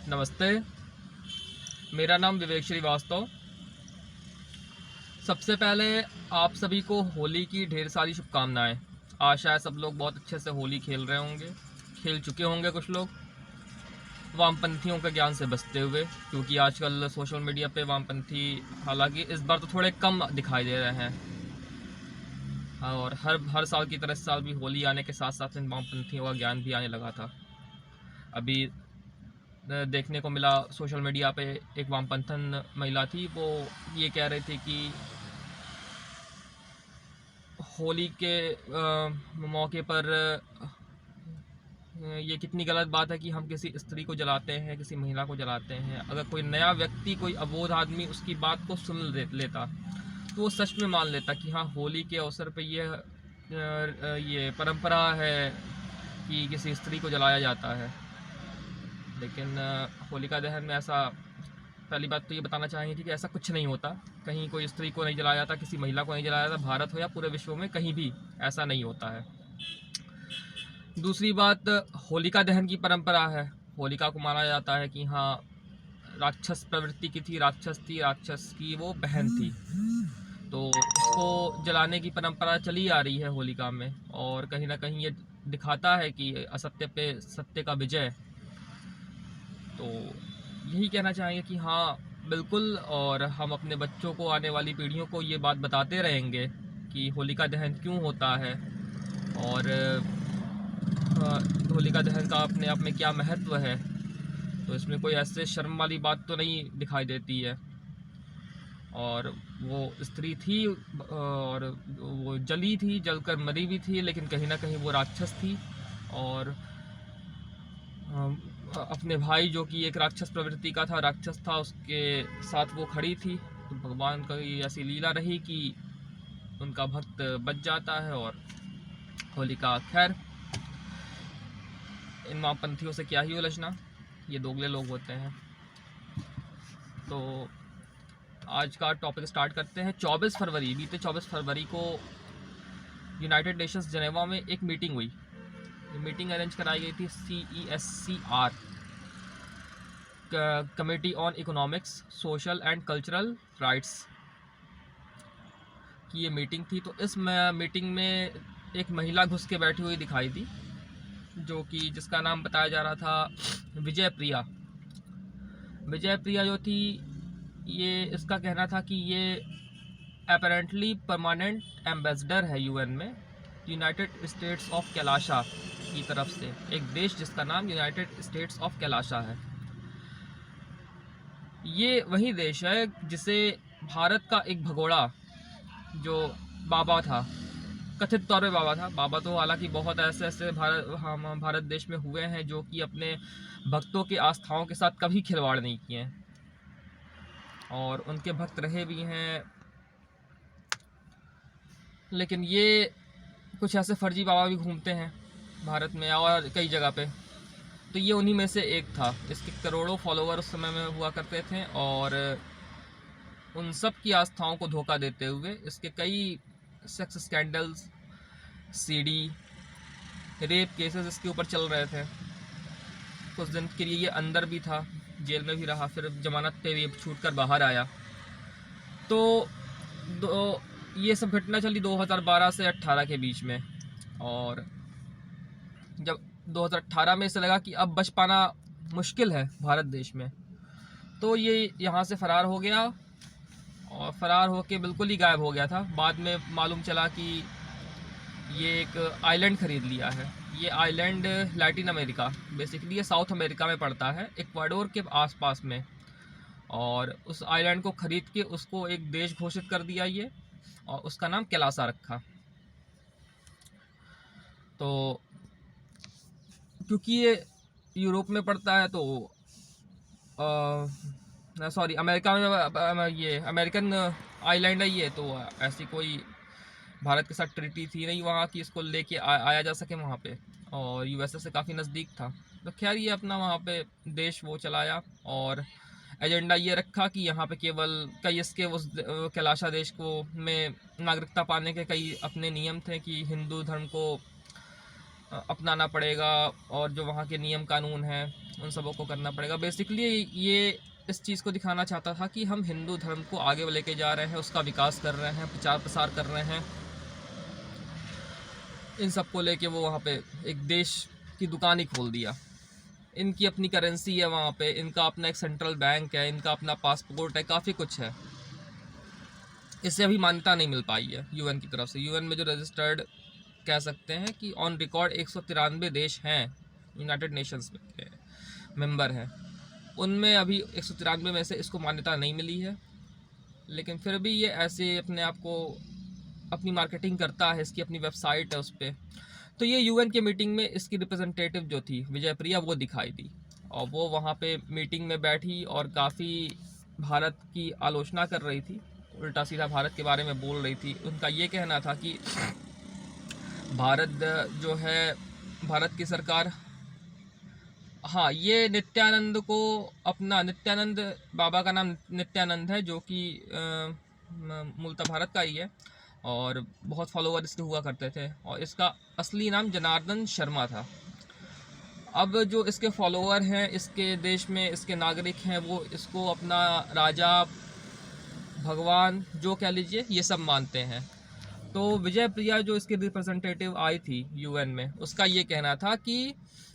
नमस्ते, मेरा नाम विवेक श्रीवास्तव। सबसे पहले आप सभी को होली की ढेर सारी शुभकामनाएं। आशा है सब लोग बहुत अच्छे से होली खेल रहे होंगे, खेल चुके होंगे कुछ लोग वामपंथियों के ज्ञान से बचते हुए, क्योंकि आजकल सोशल मीडिया पे वामपंथी हालांकि इस बार तो थोड़े कम दिखाई दे रहे हैं। और हर साल की तरह इस साल भी होली आने के साथ साथ इन वामपंथियों का ज्ञान भी आने लगा था। अभी देखने को मिला सोशल मीडिया पे, एक वामपंथन महिला थी, वो ये कह रही थी कि होली के मौके पर ये कितनी गलत बात है कि हम किसी स्त्री को जलाते हैं, किसी महिला को जलाते हैं। अगर कोई नया व्यक्ति, कोई अबोध आदमी उसकी बात को सुन लेता तो वो सच में मान लेता कि हाँ, होली के अवसर पे ये परंपरा है कि किसी स्त्री को जलाया जाता है। लेकिन होलिका दहन में ऐसा, पहली बात तो ये बताना चाहेंगे कि ऐसा कुछ नहीं होता। कहीं कोई स्त्री को नहीं जलाया जाता, किसी महिला को नहीं जलाया जाता, भारत हो या पूरे विश्व में कहीं भी ऐसा नहीं होता है। दूसरी बात, होलिका दहन की परंपरा है। होलिका को माना जाता है कि हाँ, राक्षस प्रवृत्ति की थी, राक्षस थी, राक्षस की वो बहन थी, तो उसको जलाने की परंपरा चली आ रही है होलिका में। और कहीं ना कहीं ये दिखाता है कि असत्य पे सत्य का विजय। तो यही कहना चाहेंगे कि हाँ, बिल्कुल। और हम अपने बच्चों को, आने वाली पीढ़ियों को ये बात बताते रहेंगे कि होलिका दहन क्यों होता है और होलिका दहन का अपने आप में क्या महत्व है। तो इसमें कोई ऐसे शर्म वाली बात तो नहीं दिखाई देती है। और वो स्त्री थी और वो जली थी, जलकर मरी भी थी, लेकिन कहीं ना कहीं वो राक्षस थी। और अपने भाई जो कि एक राक्षस प्रवृत्ति का था, राक्षस था, उसके साथ वो खड़ी थी। तो भगवान की ऐसी लीला रही कि उनका भक्त बच जाता है। और होलिका, खैर, इन वामपंथियों से क्या ही उलझना, ये दोगले लोग होते हैं। तो आज का टॉपिक स्टार्ट करते हैं। 24 फरवरी, बीते 24 फरवरी को यूनाइटेड नेशंस जेनेवा में एक मीटिंग हुई। मीटिंग अरेंज कराई गई थी CESCR, committee on economics, social and cultural rights की ये मीटिंग थी। तो इस मीटिंग में एक महिला घुस के बैठी हुई दिखाई दी, जो कि जिसका नाम बताया जा रहा था विजय प्रिया। विजय प्रिया जो थी, ये इसका कहना था कि ये अपेरेंटली परमानेंट एम्बेसडर है यूएन में, यूनाइटेड स्टेट्स ऑफ कैलाशा की तरफ से, एक देश जिसका नाम यूनाइटेड स्टेट्स ऑफ कैलाशा है। ये वही देश है जिसे भारत का एक भगोड़ा, जो बाबा था, कथित तौर पे बाबा था, बाबा तो हालांकि बहुत ऐसे ऐसे भारत देश में हुए हैं जो कि अपने भक्तों की आस्थाओं के साथ कभी खिलवाड़ नहीं किए हैं और उनके भक्त रहे भी हैं। लेकिन ये कुछ ऐसे फर्जी बाबा भी घूमते हैं भारत में और कई जगह पे। तो ये उन्हीं में से एक था। इसके करोड़ों फॉलोवर उस समय में हुआ करते थे और उन सब की आस्थाओं को धोखा देते हुए इसके कई sex scandals, CD, rape cases इसके ऊपर चल रहे थे। कुछ दिन के लिए ये अंदर भी था, जेल में भी रहा, फिर जमानत पे भी छूट कर बाहर आया। तो ये सब घटना चली 2012 से 18 के बीच में। और जब 2018 में इसे लगा कि अब बच पाना मुश्किल है भारत देश में, तो ये यहाँ से फ़रार हो गया और फ़रार होके बिल्कुल ही गायब हो गया था। बाद में मालूम चला कि ये एक आइलैंड ख़रीद लिया है। ये आइलैंड लैटिन अमेरिका, बेसिकली ये साउथ अमेरिका में पड़ता है, इक्वाडोर के आसपास में। और उस आइलैंड को ख़रीद के उसको एक देश घोषित कर दिया ये, और उसका नाम कैलासा रखा। तो क्योंकि ये यूरोप में पड़ता है, तो सॉरी, अमेरिका में, ये अमेरिकन आइलैंड है ये, तो ऐसी कोई भारत के साथ ट्रीटी थी नहीं वहाँ की इसको लेके आया जा सके वहाँ पे। और यूएसए से काफ़ी नज़दीक था। तो खैर, ये अपना वहाँ पे देश वो चलाया और एजेंडा ये रखा कि यहाँ पे केवल कई इसके उस कैलाशा देश को में नागरिकता पाने के कई अपने नियम थे कि हिंदू धर्म को अपनाना पड़ेगा और जो वहाँ के नियम कानून हैं उन सबों को करना पड़ेगा। बेसिकली ये इस चीज़ को दिखाना चाहता था कि हम हिंदू धर्म को आगे लेके जा रहे हैं, उसका विकास कर रहे हैं, प्रचार प्रसार कर रहे हैं। इन सब को लेके वो वहाँ पे एक देश की दुकान ही खोल दिया। इनकी अपनी करेंसी है वहाँ पे, इनका अपना एक सेंट्रल बैंक है, इनका अपना पासपोर्ट है, काफ़ी कुछ है। इससे अभी मान्यता नहीं मिल पाई है यूएन की तरफ से। यूएन में जो रजिस्टर्ड कह सकते हैं कि ऑन रिकॉर्ड 193 देश हैं यूनाइटेड नेशंस में मेंबर हैं, उनमें अभी 193 में से इसको मान्यता नहीं मिली है। लेकिन फिर भी ये ऐसे अपने आप को अपनी मार्केटिंग करता है, इसकी अपनी वेबसाइट है उस पर। तो ये यूएन की मीटिंग में इसकी रिप्रेजेंटेटिव जो थी विजय प्रिया, वो दिखाई दी और वो वहाँ पे मीटिंग में बैठी और काफ़ी भारत की आलोचना कर रही थी, उल्टा सीधा भारत के बारे में बोल रही थी। उनका ये कहना था कि भारत जो है, भारत की सरकार, हाँ, ये नित्यानंद को अपना, नित्यानंद बाबा का नाम नित्यानंद है, जो कि मूलतः भारत का ही है और बहुत फॉलोवर इसके हुआ करते थे, और इसका असली नाम जनार्दन शर्मा था। अब जो इसके फॉलोवर हैं, इसके देश में इसके नागरिक हैं, वो इसको अपना राजा, भगवान जो कह लीजिए, ये सब मानते हैं। तो विजय प्रिया जो इसकी रिप्रेजेंटेटिव आई थी यूएन में, उसका ये कहना था कि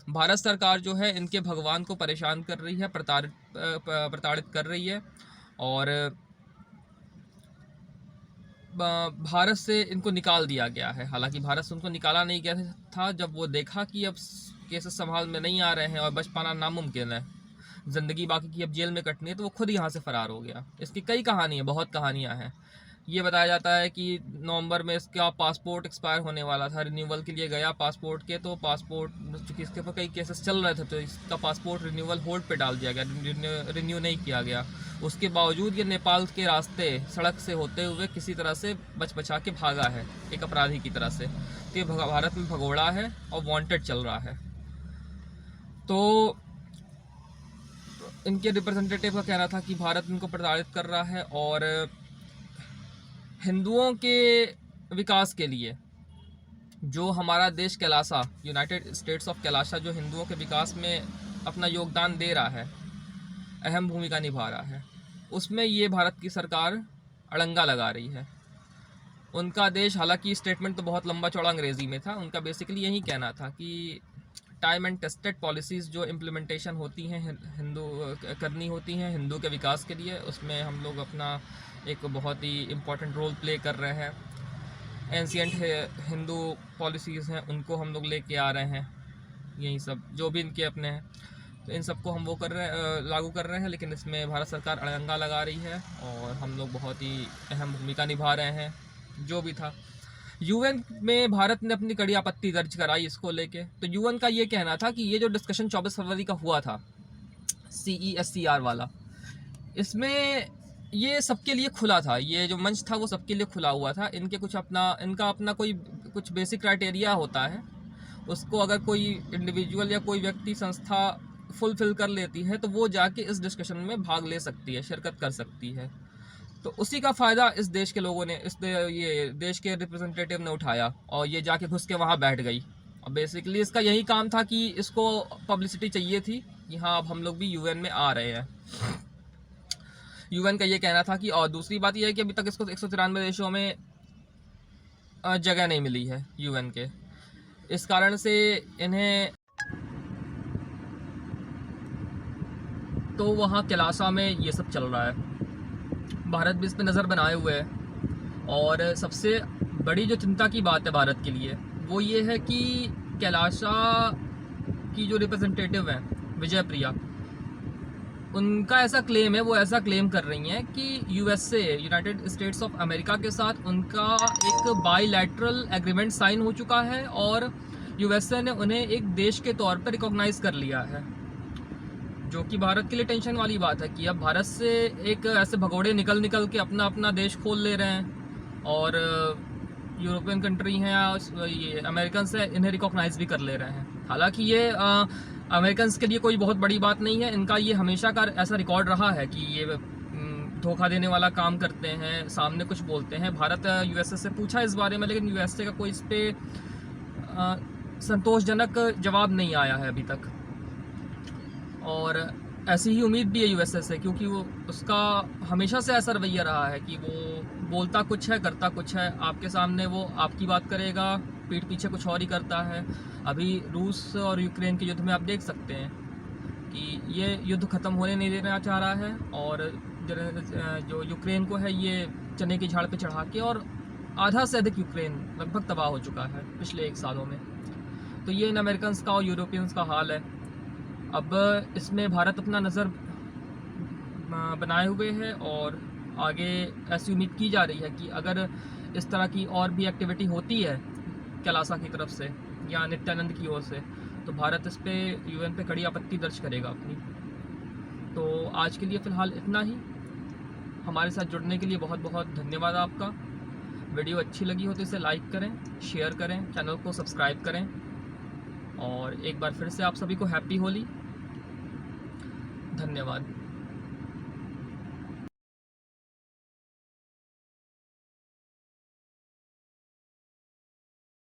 भारत सरकार जो है इनके भगवान को परेशान कर रही है, प्रताड़ित कर रही है, और भारत से इनको निकाल दिया गया है। हालांकि भारत से उनको निकाला नहीं गया था, जब वो देखा कि अब केसेस संभाल में नहीं आ रहे हैं और बच पाना नामुमकिन है, ज़िंदगी बाकी की अब जेल में कटनी है, तो वो खुद यहाँ से फ़रार हो गया। इसकी कई कहानी है, बहुत कहानियाँ हैं। ये बताया जाता है कि नवंबर में इसका पासपोर्ट एक्सपायर होने वाला था, रिन्यूअल के लिए गया पासपोर्ट के, तो पासपोर्ट चूँकि इसके ऊपर कई केसेस चल रहे थे, तो इसका पासपोर्ट रिन्यूअल होल्ड पे डाल दिया गया, रिन्यू नहीं किया गया। उसके बावजूद ये नेपाल के रास्ते सड़क से होते हुए किसी तरह से बचा के भागा है, एक अपराधी की तरह से। तो ये भारत में भगोड़ा है और वांटेड चल रहा है। तो इनके रिप्रेजेंटेटिव का कहना था कि भारत इनको प्रताड़ित कर रहा है और हिंदुओं के विकास के लिए जो हमारा देश Kailasa, United states of Kailasa, जो हिंदुओं के विकास में अपना योगदान दे रहा है, अहम भूमिका निभा रहा है, उसमें ये भारत की सरकार अड़ंगा लगा रही है। उनका देश, हालांकि स्टेटमेंट तो बहुत लंबा चौड़ा अंग्रेज़ी में था, उनका बेसिकली यही कहना था कि टाइम एंड टेस्टेड पॉलिसीज़ जो इम्प्लीमेंटेशन होती हैं, करनी होती हैं हिंदू के विकास के लिए, उसमें हम लोग अपना एक बहुत ही इम्पोर्टेंट रोल प्ले कर रहे हैं। एंशिएंट हिंदू पॉलिसीज़ हैं, उनको हम लोग लेके आ रहे हैं, यही सब जो भी इनके अपने हैं, तो इन सबको हम लागू कर रहे हैं। लेकिन इसमें भारत सरकार अड़ंगा लगा रही है और हम लोग बहुत ही अहम भूमिका निभा रहे हैं। जो भी था, यूएन में भारत ने अपनी कड़ी आपत्ति दर्ज कराई इसको लेके। तो यूएन का ये कहना था कि ये जो डिस्कशन 24 फरवरी का हुआ था, CESCR वाला, इसमें ये सबके लिए खुला था, ये जो मंच था वो सबके लिए खुला हुआ था। इनका अपना कोई कुछ बेसिक क्राइटेरिया होता है, उसको अगर कोई इंडिविजुअल या कोई व्यक्ति, संस्था फुलफिल कर लेती है तो वो जाके इस डिस्कशन में भाग ले सकती है, शिरकत कर सकती है। तो उसी का फ़ायदा इस देश के लोगों ने, ये देश के रिप्रेजेंटेटिव ने उठाया और ये जाके घुस के वहाँ बैठ गई। और बेसिकली इसका यही काम था कि इसको पब्लिसिटी चाहिए थी कि हाँ, अब हम लोग भी यूएन में आ रहे हैं। यूएन का ये कहना था कि, और दूसरी बात यह है कि अभी तक इसको 193 देशों में जगह नहीं मिली है यूएन के, इस कारण से इन्हें, तो वहाँ कैलासा में ये सब चल रहा है। भारत भी इस पर नज़र बनाए हुए है। और सबसे बड़ी जो चिंता की बात है भारत के लिए वो ये है कि कैलासा की जो रिप्रेजेंटेटिव है विजय प्रिया, उनका ऐसा क्लेम है, वो ऐसा क्लेम कर रही हैं कि USA, United states of America के साथ उनका एक बाईलैटरल एग्रीमेंट साइन हो चुका है और USA ने उन्हें एक देश के तौर पर रिकॉग्नाइज़ कर लिया है, जो कि भारत के लिए टेंशन वाली बात है कि अब भारत से एक ऐसे भगोड़े निकल के अपना अपना देश खोल ले रहे हैं और यूरोपियन कंट्री हैं या ये अमेरिकन है, इन्हें रिकॉग्नाइज़ भी कर ले रहे हैं। हालांकि ये अमेरिकन के लिए कोई बहुत बड़ी बात नहीं है, इनका ये हमेशा का ऐसा रिकॉर्ड रहा है कि ये धोखा देने वाला काम करते हैं, सामने कुछ बोलते हैं। भारत USA से पूछा इस बारे में, लेकिन USA का कोई इस पर संतोषजनक जवाब नहीं आया है अभी तक, और ऐसी ही उम्मीद भी है यूएसए से, क्योंकि वो उसका हमेशा से ऐसा रवैया रहा है कि वो बोलता कुछ है करता कुछ है। आपके सामने वो आपकी बात करेगा, पीठ पीछे कुछ और ही करता है। अभी रूस और यूक्रेन के युद्ध में आप देख सकते हैं कि ये युद्ध ख़त्म होने नहीं देना चाह रहा है, और जो यूक्रेन को है ये चने की झाड़ पे चढ़ा के, और आधा से अधिक यूक्रेन लगभग तबाह हो चुका है पिछले 1 सालों में। तो ये इन अमेरिकन्स का और यूरोपियंस का हाल है। अब इसमें भारत अपना नज़र बनाए हुए है, और आगे ऐसी उम्मीद की जा रही है कि अगर इस तरह की और भी एक्टिविटी होती है कैलासा की तरफ से या नित्यानंद की ओर से, तो भारत इस पे यूएन पे कड़ी आपत्ति दर्ज करेगा अपनी। तो आज के लिए फ़िलहाल इतना ही। हमारे साथ जुड़ने के लिए बहुत बहुत धन्यवाद आपका। वीडियो अच्छी लगी हो तो इसे लाइक करें, शेयर करें, चैनल को सब्सक्राइब करें, और एक बार फिर से आप सभी को हैप्पी होली। धन्यवाद।